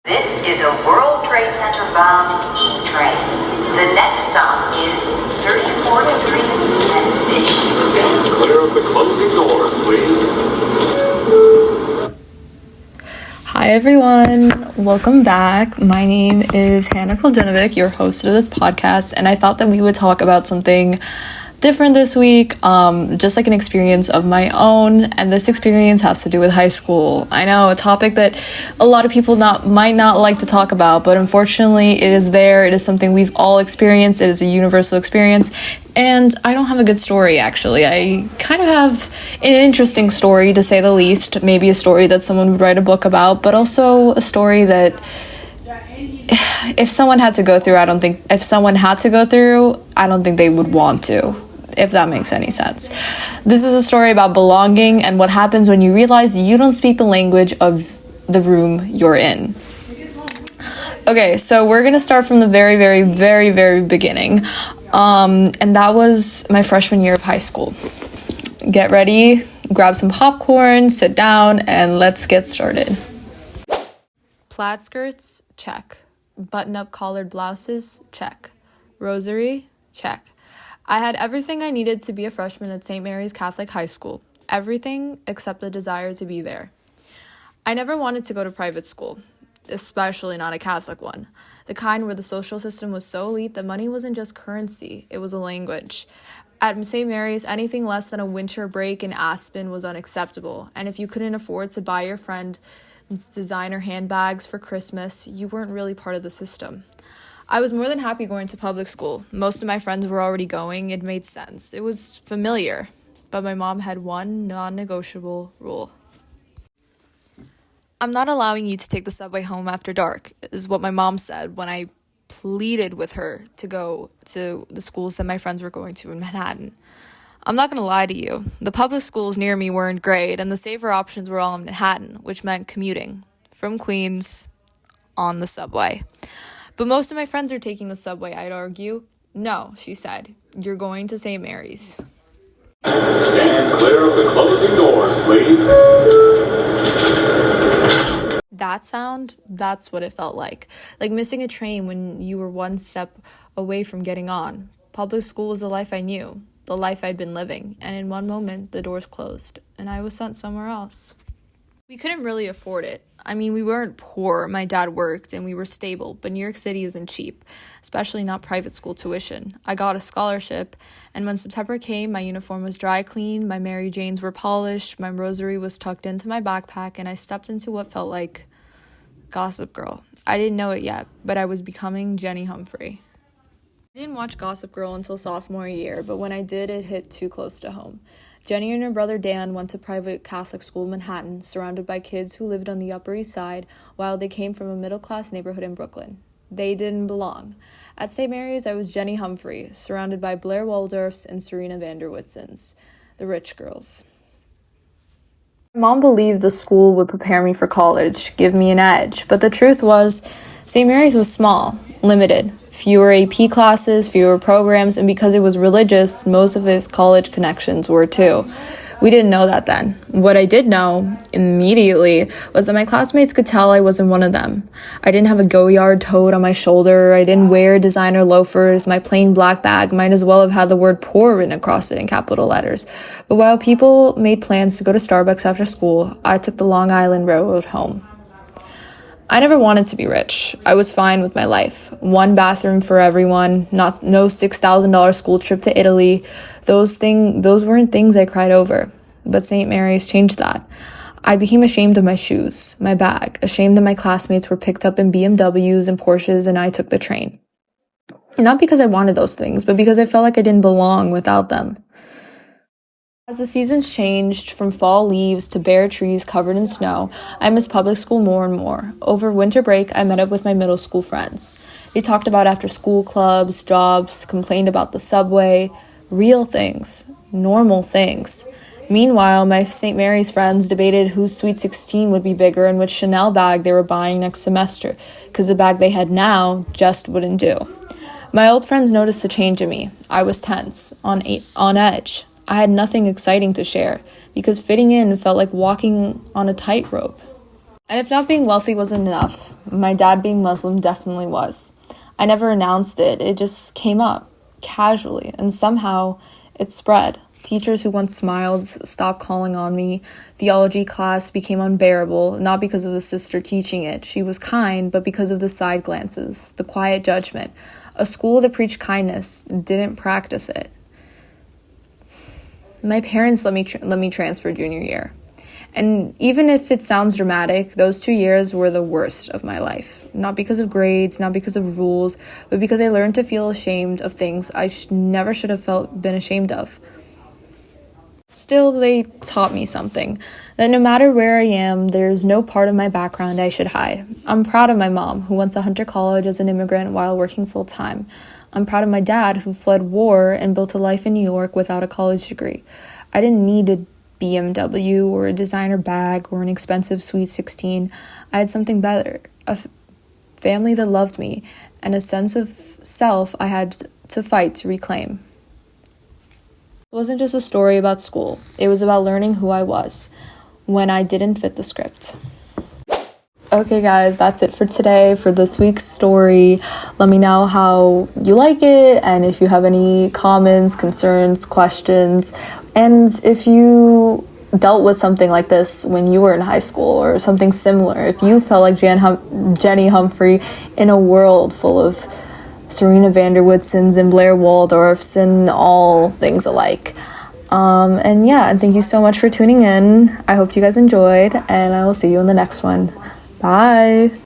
This is a World Trade Center bound E train. The next stop is 34th Street and Station. Clear of the closing doors, please. Hi everyone, welcome back. My name is Hanna, Koljenovic, your host of this podcast, and I thought that we would talk about something different this week, just like an experience of my own, and this experience has to do with high school. I know, a topic that a lot of people might not like to talk about, but unfortunately it is there. It is something we've all experienced. It is a universal experience, and I don't have a good story, actually. I kind of have an interesting story, to say the least. Maybe a story that someone would write a book about, but also a story that if someone had to go through, I don't think they would want to, if that makes any sense. This is a story about belonging and what happens when you realize you don't speak the language of the room you're in. Okay, so we're going to start from the very, very, very, very beginning. And that was my freshman year of high school. Get ready, grab some popcorn, sit down, and let's get started. Plaid skirts, check. Button-up collared blouses, check. Rosary, check. I had everything I needed to be a freshman at St. Mary's Catholic High School. Everything except the desire to be there. I never wanted to go to private school, especially not a Catholic one. The kind where the social system was so elite that money wasn't just currency, it was a language. At St. Mary's, anything less than a winter break in Aspen was unacceptable, and if you couldn't afford to buy your friend designer handbags for Christmas, you weren't really part of the system. I was more than happy going to public school. Most of my friends were already going. It made sense. It was familiar. But my mom had one non-negotiable rule. I'm not allowing you to take the subway home after dark, is what my mom said when I pleaded with her to go to the schools that my friends were going to in Manhattan. I'm not going to lie to you. The public schools near me weren't great, and the safer options were all in Manhattan, which meant commuting from Queens on the subway. But most of my friends are taking the subway, I'd argue. No, she said. You're going to St. Mary's. Stand clear of the closing doors, please. That sound, that's what it felt like. Like missing a train when you were one step away from getting on. Public school was the life I knew. The life I'd been living, and in one moment, the doors closed, and I was sent somewhere else. We couldn't really afford it. I mean, we weren't poor. My dad worked, and we were stable, but New York City isn't cheap, especially not private school tuition. I got a scholarship, and when September came, my uniform was dry cleaned, my Mary Janes were polished, my rosary was tucked into my backpack, and I stepped into what felt like Gossip Girl. I didn't know it yet, but I was becoming Jenny Humphrey. I didn't watch Gossip Girl until sophomore year, but when I did, it hit too close to home. Jenny and her brother Dan went to private Catholic school in Manhattan, surrounded by kids who lived on the Upper East Side, while they came from a middle-class neighborhood in Brooklyn. They didn't belong. At St. Mary's, I was Jenny Humphrey, surrounded by Blair Waldorfs and Serena Vanderwoodsons, the rich girls. My mom believed the school would prepare me for college, give me an edge, but the truth was, St. Mary's was small, limited, fewer AP classes, fewer programs, and because it was religious, most of its college connections were too. We didn't know that then. What I did know immediately was that my classmates could tell I wasn't one of them. I didn't have a Goyard toad on my shoulder, I didn't wear designer loafers, my plain black bag might as well have had the word poor written across it in capital letters. But while people made plans to go to Starbucks after school, I took the Long Island Railroad home. I never wanted to be rich. I was fine with my life. One bathroom for everyone, no $6,000 school trip to Italy. Those weren't things I cried over. But St. Mary's changed that. I became ashamed of my shoes, my bag, ashamed that my classmates were picked up in BMWs and Porsches and I took the train. Not because I wanted those things, but because I felt like I didn't belong without them. As the seasons changed from fall leaves to bare trees covered in snow, I missed public school more and more. Over winter break, I met up with my middle school friends. They talked about after-school clubs, jobs, complained about the subway, real things, normal things. Meanwhile, my St. Mary's friends debated whose Sweet 16 would be bigger and which Chanel bag they were buying next semester, because the bag they had now just wouldn't do. My old friends noticed the change in me. I was tense, on edge. I had nothing exciting to share, because fitting in felt like walking on a tightrope. And if not being wealthy wasn't enough, my dad being Muslim definitely was. I never announced it, it just came up casually, and somehow it spread. Teachers who once smiled stopped calling on me. Theology class became unbearable, not because of the sister teaching it. She was kind, but because of the side glances, the quiet judgment. A school that preached kindness didn't practice it. My parents let me transfer junior year. And even if it sounds dramatic, those 2 years were the worst of my life. Not because of grades, not because of rules, but because I learned to feel ashamed of things I never should have been ashamed of. Still, they taught me something, that no matter where I am, there's no part of my background I should hide. I'm proud of my mom, who went to Hunter College as an immigrant while working full-time. I'm proud of my dad, who fled war and built a life in New York without a college degree. I didn't need a BMW or a designer bag or an expensive Sweet 16. I had something better, a family that loved me, and a sense of self I had to fight to reclaim. It wasn't just a story about school. It was about learning who I was when I didn't fit the script. Okay, guys, that's it for today, for this week's story. Let me know how you like it, and if you have any comments, concerns, questions, and if you dealt with something like this when you were in high school or something similar, if you felt like Jenny Humphrey in a world full of Serena Vanderwoodsons and Blair Waldorfs and all things alike. And thank you so much for tuning in. I hope you guys enjoyed, and I will see you in the next one. Bye!